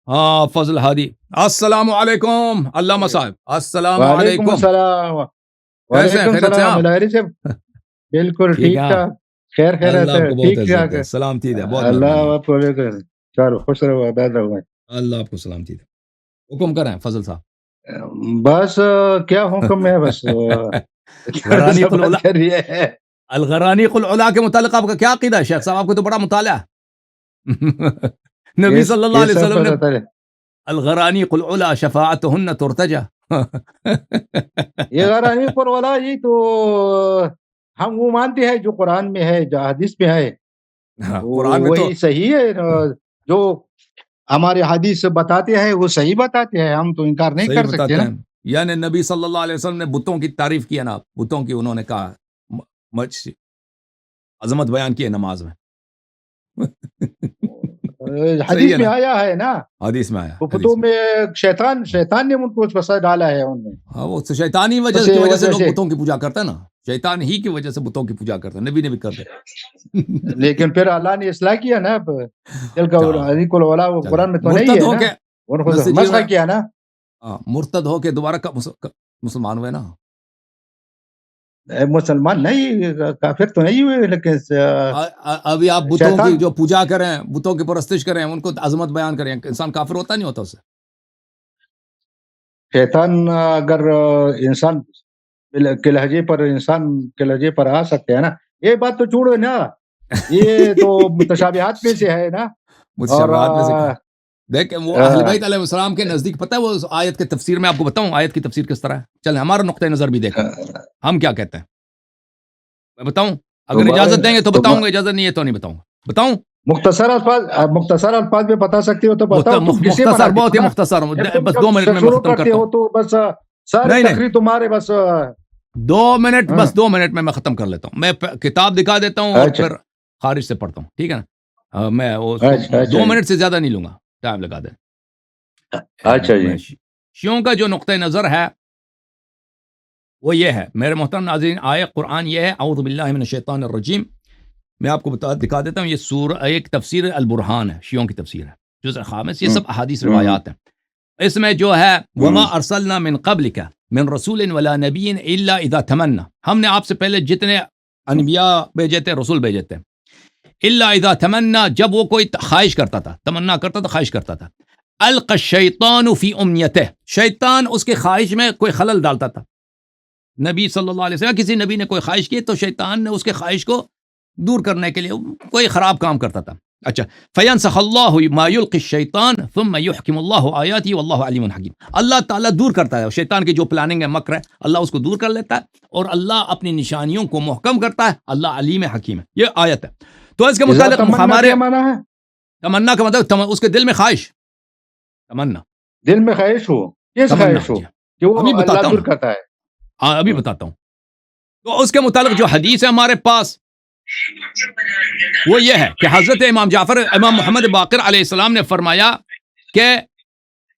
ہاں فضل ہادی، السلام علیکم علامہ صاحب، السلام وعلیکم علیکم، السلام کیسے ہیں؟ وعلیکم خیریت سے ہیں السلام آپ؟ ملاری صاحب، بالکل ٹھیک ہے ٹھیک آپ؟ ٹھاک، خیر خیرت اللہ آپ ہے، کو بہت ٹھیک عزت ٹھاک ہے، ہے، سلام تھی ہے، بہت اللہ مہربانی ہے، آپ کو چلو خوش رہو آباد رہو۔ اللہ آپ کو سلام تھی ہے، حکم کریں فضل صاحب۔ بس کیا حکم ہے، بس غرانیق سب بات العلا، کر رہی ہے۔ الغرانیق العلا کے متعلق آپ کا کیا عقیدہ ہے شیخ صاحب؟ آپ کو تو بڑا مطالعہ ہے۔ نبی صلی اللہ علیہ سب وسلم نے بتا رہے الغرانیق العلا شفاعتهن ترتجى۔ یہ غرانی پر والا یہ تو ہم وہ مانتے ہیں جو قرآن میں ہے، جو حدیث میں ہے، قرآن میں تو وہی صحیح ہے، جو ہمارے حدیث بتاتے ہیں وہ صحیح بتاتے ہیں، ہم تو انکار نہیں صحیح کر سکتے بتاتے نا۔ ہیں، یعنی نبی صلی اللہ علیہ وسلم نے بتوں کی تعریف کی ہے نا، بتوں کی انہوں نے کہا عظمت بیان کی ہے نماز میں۔ صحیح حدیث ہے میں نا، آیا ہے نا، حدیث میں آیا، بتوں حدیث میں۔ میں شیطان نے ان کو پھنسا ڈالا ہے ان میں، ہاں وہ شیطانی بس کی وجہ سے وجہ لوگ سے، بتوں کی پوجا کرتے ہیں نا، شیطان ہی کی وجہ سے بتوں کی پوجا کرتے ہیں، نبی نے بھی کرتے۔ لیکن پھر اللہ نے اصلاح کیا نا، دل کا چلو حدیث الولا وہ چلو، قرآن میں تو نہیں مرتد ہے ہو نا، کے ان کو مسجد مسخ کیا نا۔ مرتد ہو کے دوبارہ مسلمان ہوئے نا۔ مسلمان نہیں، کافر تو نہیں ہوئے، لیکن ابھی آپ بتوں کی شیطان جو پوجا کریں، بتوں کی پرستش کریں، ان کو عظمت بیان کریں، انسان کافر ہوتا نہیں ہوتا اس سے؟ شیطان اگر انسان کے لہجے پر، انسان کے لہجے پر آ سکتے ہیں نا، یہ بات تو چھوڑو نا، یہ تو متشابہات میں سے ہے نا۔ اور متشابہات میں سے دیکھیں وہ اہل بیت علیہ السلام کے نزدیک پتہ ہے وہ آیت کے تفسیر میں آپ کو بتاؤں آیت کی تفسیر کس طرح ہے؟ چلیں ہمارا نقطہ نظر بھی دیکھیں ہم کیا کہتے ہیں، میں بتاؤں؟ اگر اجازت دیں گے تو بتاؤں گا، اجازت نہیں ہے تو نہیں بتاؤں گا۔ بتاؤں مختصر الفاظ میں بتا سکتے ہو تو بتاؤ، تم کسے مختصر، بناتے بہت ہو ہی نا، مختصر، تم بس 2 جب منٹ میں شروع ختم کرتے کرتا ہو ہوں۔ تو بس ساری نہیں تقریر تمہارے بس 2 منٹ، ہاں، بس 2 منٹ میں ختم کر لیتا ہوں، میں کتاب دکھا دیتا ہوں اور اچھا پھر خارج سے پڑھتا ہوں، ٹھیک ہے نا؟ میں اس کو اچھا 2 جی، منٹ سے زیادہ نہیں لوں گا، ٹائم لگا دیں۔ اچھا جی، شیعوں کا جو نقطہ نظر ہے وہ یہ ہے میرے محترم ناظرین، آیت قرآن یہ ہے، اعوذ باللہ من الشیطان الرجیم، میں آپ کو دکھا دیتا ہوں، یہ سورہ ایک تفسیر البرہان ہے، شیعوں کی تفسیر ہے، جزء خامس، یہ سب احادیث روایات ہیں، اس میں جو ہے وما ارسلنا من قبلک من رسول ولا نبی الا اذا تمنى، ہم نے آپ سے پہلے جتنے انبیاء بھیجے تھے، رسول بھیجے تھے، الا اذا تمنى، جب وہ کوئی خواہش کرتا تھا، تمنا کرتا تھا، خواہش کرتا تھا، القى الشیطان فی امنیتہ، شیطان اس کے خواہش میں کوئی خلل ڈالتا تھا، نبی صلی اللہ علیہ وسلم کسی نبی نے کوئی خواہش کی تو شیطان نے اس کے خواہش کو دور کرنے کے لیے کوئی خراب کام کرتا تھا۔ اچھا، فینسخ اللہ ما یلقی الشیطان ثم یحکم اللہ آیاتی واللہ علیم حکیم، اللہ تعالیٰ دور کرتا ہے شیطان کی جو پلاننگ ہے، مکر ہے، اللہ اس کو دور کر لیتا ہے اور اللہ اپنی نشانیوں کو محکم کرتا ہے، اللہ علیم حکیم ہے، یہ آیت ہے۔ تو اس کے متعلق تمنا ہمارے کیا مانا ہے؟ تمنا کا مطلب اس کے دل میں خواہش، تمنا دل میں خواہش ہو، کس تمنا خواہش ہو جی، کہ وہ ابھی اللہ بتاتا ہوں دور نا، کرتا ہے؟ ابھی بتاتا ہوں۔ تو اس کے متعلق جو حدیث ہے ہمارے پاس وہ یہ ہے کہ حضرت امام محمد باقر علیہ السلام نے فرمایا کہ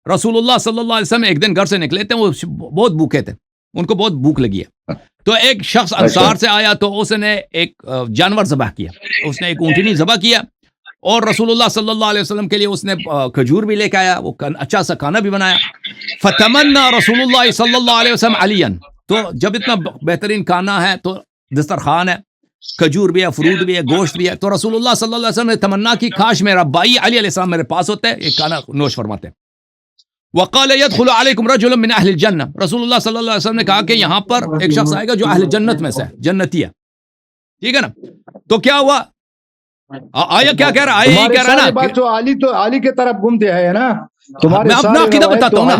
رسول اللہ صلی اللہ علیہ وسلم ایک دن گھر سے نکلے تھے، وہ بہت بھوکے تھے، ان کو بہت بھوک لگی ہے، تو ایک شخص انصار سے آیا تو اس نے ایک جانور ذبح کیا، اس نے ایک اونٹنی ذبح کیا اور رسول اللہ صلی اللہ علیہ وسلم کے لیے اس نے کھجور بھی لے کے آیا، وہ اچھا سا کھانا بھی بنایا، فتمنا رسول اللہ صلی اللہ علیہ وسلم علیاً، تو جب اتنا بہترین کھانا ہے تو دسترخوان ہے، کھجور بھی ہے، فروٹ بھی ہے، گوشت بھی ہے، تو رسول اللہ صلی اللہ علیہ وسلم نے تمنا کی کاش میرا بھائی علی علیہ السلام میرے پاس ہوتے، ایک کھانا نوش فرماتے۔ وقال يدخل عليكم رجل من اهل الجنہ، رسول اللہ صلی اللہ علیہ وسلم نے کہا کہ یہاں پر ایک شخص آئے گا جو اہل جنت میں سے ہے، جنتی ہے، ٹھیک ہے نا؟ تو کیا ہوا؟ آیا کیا کہہ رہا ہے؟ یہی کہہ رہا ہے نا، تو علی کی طرف گھومتے ہیں نا، تمہارے میں اپنا سارے عقیدہ روایت بتاتا تو ہوں نا،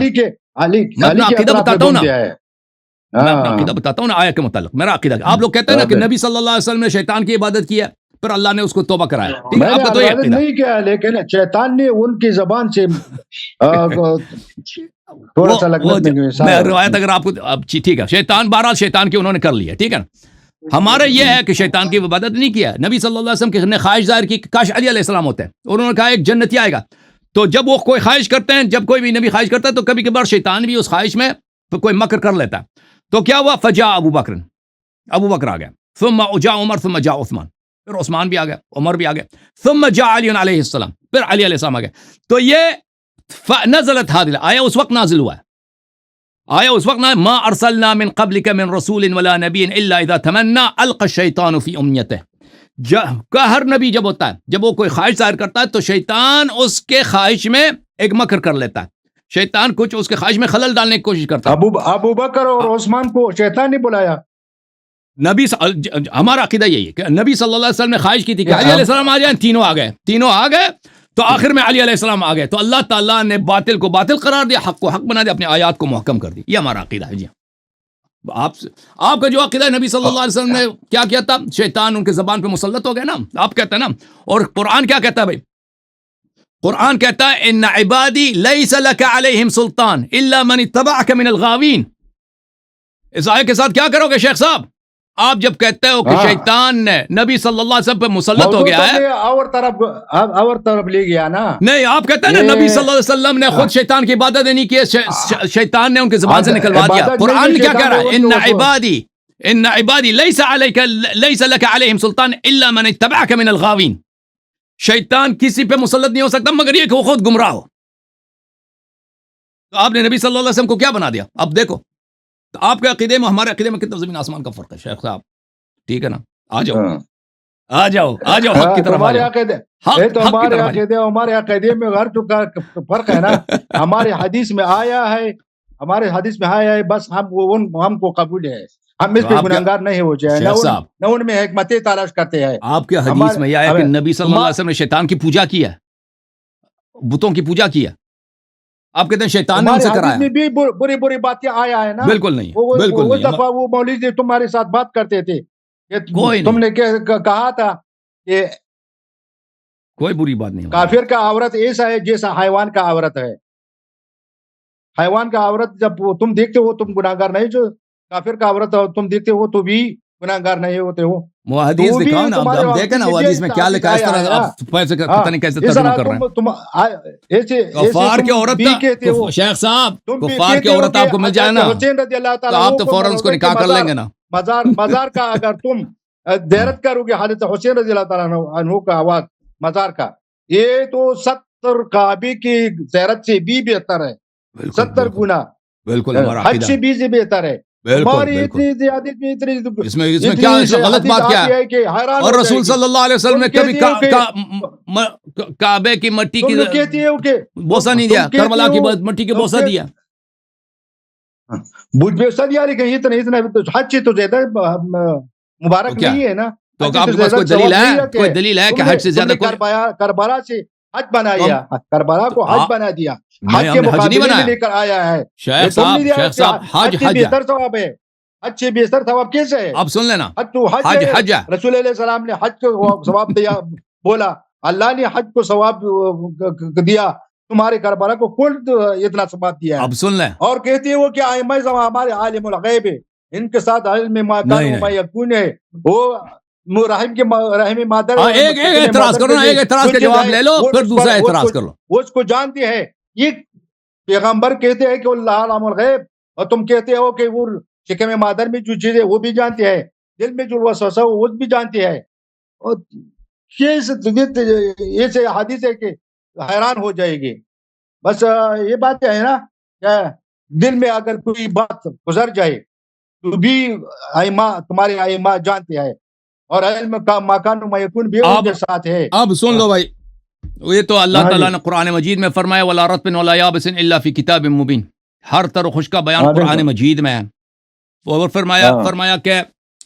علی میں اپنا کے عقیدہ اطراف میں بتاتا ہوں نا، گھومتے ہیں۔ میں اپنا عقیدہ بتاتا ہوں نا آیا کے متعلق، میرا عقیدہ، آپ لوگ کہتے ہیں نا کہ نبی صلی اللہ علیہ وسلم نے شیطان کی عبادت کی ہے، پھر اللہ نے اس کو توبہ کرایا، ٹھیک ہے، میں آپ نے کا تو یہ عبادت عقیدہ نہیں کیا، لیکن شیطان نے ان کی زبان سے تھوڑا سا لگنت میں روایت اگر آپ کو ٹھیک ہے، شیطان بہرحال شیطان کی انہوں نے کر لیا، ٹھیک ہے نا؟ ہمارے یہ ہے کہ شیطان کی عبادت نہیں کیا، نبی صلی اللہ علیہ وسلم نے خواہش ظاہر کی کہ کاش علی علیہ السلام ہوتے ہیں، اور انہوں نے کہا ایک جنتی آئے گا، تو جب وہ کوئی خواہش کرتے ہیں، جب کوئی بھی نبی خواہش کرتا ہے تو کبھی کبھار شیطان بھی اس خواہش میں کوئی مکر کر لیتا ہے، تو کیا ہوا؟ فجاء ابو بکر آ گیا، ثم جاء عمر ثم جاء عثمان، پھر عثمان بھی آ گیا، عمر بھی آ گیا، ثم جاء علی علیہ السلام، پھر علی علیہ السلام آ گئے، تو یہ فنزلت هذه الآية اس وقت نازل ہوا ہے. آیا اس وقت ما ارسلنا من قبلك من رسول ولا نبی الا اذا تمنى القى الشیطان فی امنیته. ہر نبی جب ہوتا ہے, جب وہ کوئی خواہش ظاہر کرتا ہے تو شیطان اس کے خواہش میں ایک مکر کر لیتا ہے. شیطان کچھ اس کے خواہش میں خلل ڈالنے کی کوشش کرتا ہے. ابو بکر اور عثمان کو شیطان نے بلایا. ہمارا عقیدہ یہی ہے کہ نبی صلی اللہ علیہ وسلم نے خواہش کی تھی کہ علی علیہ السلام آ جائیں, تینوں آ گئے تو آخر میں علی علیہ السلام آ گئے تو اللہ تعالیٰ نے باطل کو باطل قرار دیا, حق کو حق بنا دیا, اپنی آیات کو محکم کر دی. یہ ہمارا عقیدہ ہے. جی آپ کا جو عقیدہ ہے نبی صلی اللہ علیہ وسلم نے کیا کیا تھا, شیطان ان کے زبان پہ مسلط ہو گئے نا, آپ کہتے ہیں نا. اور قرآن کیا کہتا ہے بھائی, قرآن کہتا ہے ان عبادی لیس لک علیہم سلطان الا من اتبعک من الغاوین. اس آیت کے ساتھ کیا کرو گے شیخ صاحب, آپ جب کہتے ہو کہ شیطان نے نبی صلی اللہ علیہ وسلم پہ مسلط ہو گیا ہے, اور طرف لے گیا نا. نہیں, آپ کہتے ہیں نا نبی صلی اللہ علیہ وسلم نے خود شیطان کی عبادت نہیں کی, شیطان نے ان کی زبان سے نکلوا دیا. قرآن کیا کہہ رہا ہے, ان عبادی لیس لک علیہم سلطان الا من اتبعک من الغاوین. شیطان کسی پہ مسلط نہیں ہو سکتا مگر یہ کہ وہ خود گمراہ ہو. تو آپ نے نبی صلی اللہ علیہ وسلم کو کیا بنا دیا. اب دیکھو تو آپ کے عقیدے میں ہمارے عقیدے میں کتنا زمین آسمان کا فرق ہے شیخ صاحب. ٹھیک ہے نا, آ جاؤ حق کی طرف. ہمارے عقیدے میں ہر فرق ہے نا. ہمارے حدیث میں آیا ہے, بس ہم کو قبول ہے, ہم اس پہ گناہگار نہیں ہو جائے, نہ ان میں حکمتیں تلاش کرتے ہیں. آپ کے حدیث میں یہ آیا کہ نبی صلی اللہ علیہ وسلم نے شیطان کی پوجا کی ہے, بتوں کی پوجا کی ہے. آپ کہتے ہیں شیطان نے ان سے کرایا. میں بھی بری باتیں آیا ہے نا. بالکل نہیں, بالکل نہیں. دفعہ وہ مولوی جی تمہارے ساتھ بات کرتے تھے, تم نے کہا تھا کہ کوئی بری بات نہیں, کافر کا عورت ایسا ہے جیسا حیوان کا عورت ہے. حیوان کا عورت جب تم دیکھتے ہو تم گناہگار نہیں, جو کافر کا عورت تم دیکھتے ہو تو بھی گناہگار نہیں ہوتے ہو. وہ حدیث دکھاؤ نا, ہم دیکھیں نا وہ حدیث میں کیا لکھا ہے. اس طرح پتہ نہیں کیسے ترجمہ کر رہے ہیں. کفار کی عورت, شیخ صاحب کفار کی عورت آپ کو مل جائے نا تو آپ تو فوراً اس کو نکاح کر لیں گے نا. مزار کا اگر تم دیرت کرو گے حضرت حسین رضی اللہ تعالیٰ عنہ کا آواز مزار کا, یہ تو 70 کعبے کی زیارت سے بھی بہتر ہے, 70 گنا. بالکل حج سے بھی بہتر ہے. اس میں کیا غلط بات کیا ہے. اور رسول صلی اللہ علیہ وسلم نے کبھی کعبے کی مٹی کی بوسہ نہیں دیا, کربلا کی مٹی کی بوسہ دیا. اتنا حج سے تو زیادہ مبارک نہیں ہے نا. تو آپ کے پاس کوئی دلیل ہے, کوئی دلیل ہے کہ حج سے زیادہ کربلا سے حج بنا دیا, کربلا کو حج بنا دیا, حج کے مقابلے میں لے کر آیا ہے. شیخ صاحب حج بہتر ثواب ہے, حج سے بہتر ثواب کیسے ہے. اب سن لینا, حج رسول علیہ السلام نے حج کو ثواب دیا, بولا اللہ نے حج کو ثواب دیا, تمہارے کربلا کو کل اتنا ثواب دیا. اب سن لیں, اور کہتے ہیں وہ کہ ہمارے عالم الغیب ہے, ان کے ساتھ علم ما کان ما یکون ہے, وہ رحم کے رحم مادر. ایک اعتراض کرو نا, ایک اعتراض کا جواب لے لو پھر دوسرا اعتراض کر لو. وہ اس کو جانتے ہیں, یہ پیغمبر کہتے ہیں کہ اللہ عالم الغیب, اور تم کہتے ہو کہ وہ شکم مادر میں جو چیزیں وہ بھی جانتے ہیں, دل میں جو وسوسہ وہ بھی جانتے ہیں. اور یہ سے حدیث ہے کہ حیران ہو جائے گی. بس یہ بات ہے نا کہ دل میں اگر کوئی بات گزر جائے تو بھی تمہارے ائمہ جانتے ہیں, اور علم کا مکان و میکون بھی ان کے ساتھ ہے. اب سن لو بھائی, یہ تو اللہ تعالیٰ نے قرآن مجید میں فرمایا ولا رطب ولا یابس الا فی کتاب مبین. ہر طرح خشک کا بیان قرآن مجید میں ہے. اور فرمایا کہ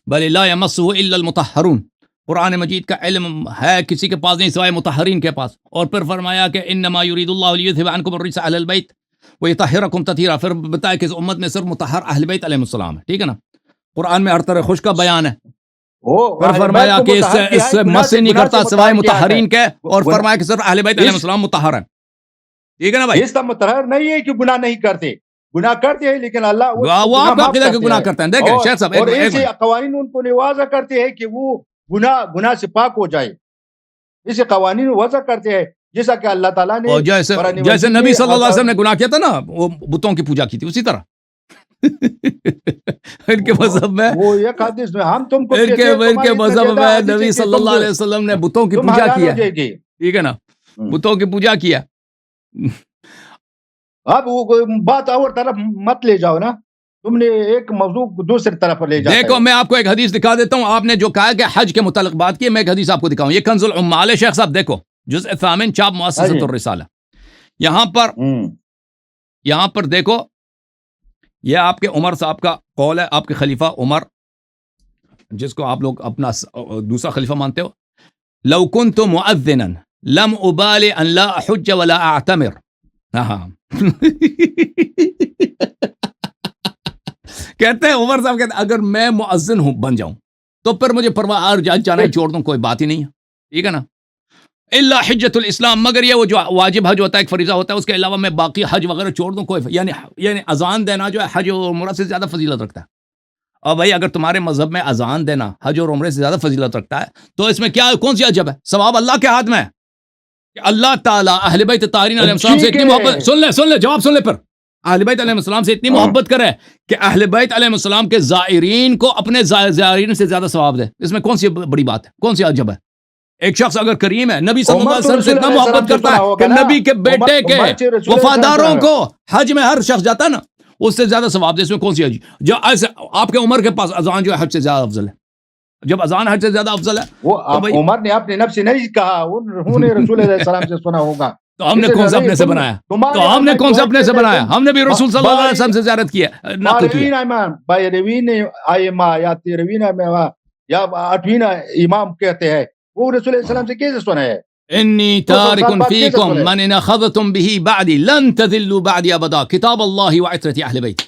بل لا یمسہ الا المطہرون, قرآن مجید کا علم ہے کسی کے پاس نہیں سوائے مطہرین کے پاس. اور پھر فرمایا کہ انما یرید اللہ لیذھب عنکم الرجس اہل البیت ویطہرکم تطہیرا. پھر بتایا کہ اس امت میں صرف مطہر اہل بیت علیہ السلام ہے. ٹھیک ہے نا, قرآن میں ہر طرح خشک کا بیان ہے. پھر فرمایا کہ اس سے مس نہیں کرتا سوائے مطہرین کے, اور فرمایا کہ صرف اہل بیت علیہ السلام مطہر ہیں. ٹھیک ہے نا بھائی, اس کا مطہر نہیں ہے کہ گناہ نہیں کرتے, گناہ کرتے ہیں لیکن اللہ وہ آپ کا عقیدہ کہ گناہ کرتے ہیں. دیکھیں شیخ صاحب, اور ایسے قوانین ان کو نوازا کرتے ہیں کہ وہ گناہ سے پاک ہو جائے. اسے قوانین وضع کرتے ہیں جیسا کہ اللہ تعالیٰ نے, جیسے نبی صلی اللہ علیہ وسلم نے گناہ کیا تھا نا, وہ بتوں کی پوجا کی تھی, اسی طرح ان کے مذہب میں, وہ ایک حدیث میں ہم تم کو ان کے مذہب میں نبی صلی اللہ علیہ وسلم نے بتوں کی پوجا کیا. ٹھیک ہے نا, بتوں کی پوجا کیا. اب وہ بات اور طرف مت لے جاؤ نا, تم نے ایک موضوع کو دوسری طرف لے جاتے دیکھو میں آپ کو ایک حدیث دکھا دیتا ہوں, آپ نے جو کہا کہ حج کے متعلق بات کی, میں ایک حدیث آپ کو دکھاؤں, یہ کنز العمال ہے شیخ صاحب, دیکھو جزء ثامن چاپ مؤسسۃ الرسالہ, یہاں پر دیکھو, یہ آپ کے عمر صاحب کا قول ہے, آپ کے خلیفہ عمر, جس کو آپ لوگ اپنا دوسرا خلیفہ مانتے ہو, لو كنت مؤذنا لم ابالي ان لا احج ولا اعتمر. کہتے ہیں عمر صاحب کہتے ہیں اگر میں مؤذن ہوں بن جاؤں تو پھر مجھے پرواہ جانا ہی چھوڑ دوں, کوئی بات ہی نہیں ہے, ٹھیک ہے نا, الا حجۃ الاسلام, مگر یہ وہ جو واجب حج ہوتا ہے, ایک فریضہ ہوتا ہے, اس کے علاوہ میں باقی حج وغیرہ چھوڑ دوں, کوئی یعنی اذان دینا جو ہے حج اور عمرہ سے زیادہ فضیلت رکھتا ہے. اور بھائی اگر تمہارے مذہب میں اذان دینا حج اور عمرے سے زیادہ فضیلت رکھتا ہے تو اس میں کیا کون سی عجب ہے, ثواب اللہ کے ہاتھ میں ہے کہ اللہ تعالیٰ اہل بیت طاہرین علیہ السلام سے اتنی محبت, سن لے جواب سن لے, پھر اہل بیت علیہ السلام سے اتنی محبت کرے کہ اہل بیت علیہ السلام کے زائرین کو اپنے زائرین سے زیادہ ثواب دے, اس میں کون سی بڑی بات ہے, کون سی عجب ہے. ایک شخص اگر کریم ہے, نبی صلی اللہ علیہ وسلم سے اتنا محبت کرتا ہے کہ نبی کے بیٹے کے وفاداروں کو حج میں ہر شخص جاتا ہے نا, اس سے زیادہ ثواب دے, اس میں کون سی عجب, جو ایسے آپ کے عمر کے پاس اذان جو ہے حج سے زیادہ افضل ہے, جب اذان حج سے زیادہ افضل ہے, وہ عمر نے اپنے نفس سے نہیں کہا, انہوں نے رسول اللہ علیہ السلام سے سنا ہوگا. تو ہم نے کون سے اپنے سے بنایا, تو ہم نے کون سے اپنے سے بنایا, ہم نے بھی رسول صلی اللہ علیہ وسلم سے زیارت کی ہے, نقل کی ہے. بایروین ائمہ یا تیروین یا آٹھویں امام کہتے ہیں, وہ رسول اللہ علیہ وسلم سے کیسے سنا ہے, انی تارک فیکم من ان اخذتم به بعدی لن تذلوا بعدی ابدا, کتاب اللہ وعترت اہل بیت.